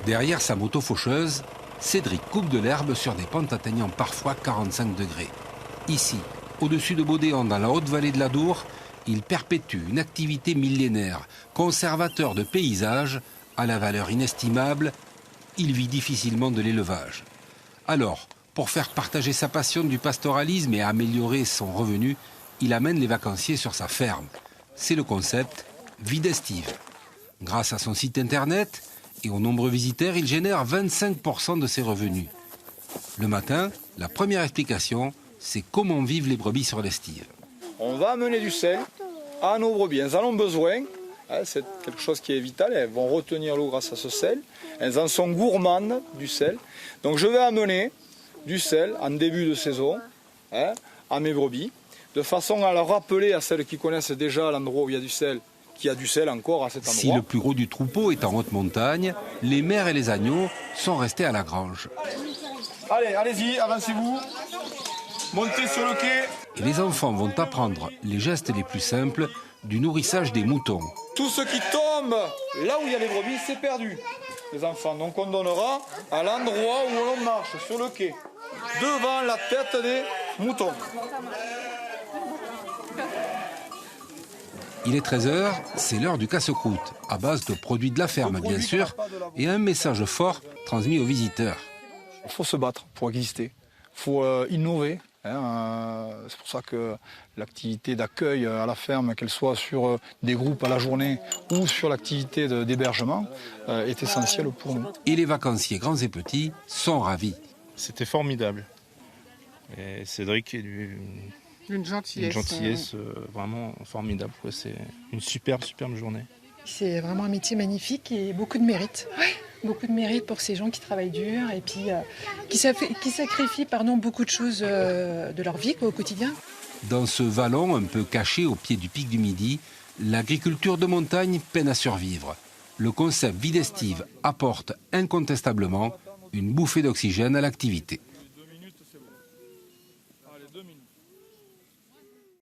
Derrière sa moto faucheuse, Cédric coupe de l'herbe sur des pentes atteignant parfois 45 degrés. Ici, au-dessus de Baudéon, dans la haute vallée de l'Adour, il perpétue une activité millénaire, conservateur de paysages à la valeur inestimable. Il vit difficilement de l'élevage. Alors, pour faire partager sa passion du pastoralisme et améliorer son revenu, il amène les vacanciers sur sa ferme. C'est le concept Vie d'estive. Grâce à son site internet et aux nombreux visiteurs, il génère 25% de ses revenus. Le matin, la première explication, c'est comment vivent les brebis sur l'estive. On va amener du sel à nos brebis. Elles en ont besoin, c'est quelque chose qui est vital. Elles vont retenir l'eau grâce à ce sel. Elles en sont gourmandes du sel. Donc je vais amener du sel en début de saison à mes brebis, de façon à leur rappeler à celles qui connaissent déjà l'endroit où il y a du sel, qu'il y a du sel encore à cet endroit. Si le plus gros du troupeau est en haute montagne, les mères et les agneaux sont restés à la grange. Allez, allez-y, avancez-vous. Montez sur le quai. Et les enfants vont apprendre les gestes les plus simples du nourrissage des moutons. Tout ce qui tombe là où il y a les brebis, c'est perdu, les enfants. Donc on donnera à l'endroit où l'on marche, sur le quai, devant la tête des moutons. Il est 13h, c'est l'heure du casse-croûte, à base de produits de la ferme bien sûr, et un message fort transmis aux visiteurs. Il faut se battre pour exister, il faut innover. C'est pour ça que l'activité d'accueil à la ferme, qu'elle soit sur des groupes à la journée ou sur l'activité d'hébergement, est essentielle pour nous. Et les vacanciers, grands et petits, sont ravis. C'était formidable. Et Cédric est Une gentillesse vraiment formidable. C'est une superbe journée. C'est vraiment un métier magnifique et beaucoup de mérite. Ouais, beaucoup de mérite pour ces gens qui travaillent dur et puis qui sacrifient beaucoup de choses de leur vie au quotidien. Dans ce vallon un peu caché au pied du pic du Midi, l'agriculture de montagne peine à survivre. Le concept Vie d'estive apporte incontestablement une bouffée d'oxygène à l'activité.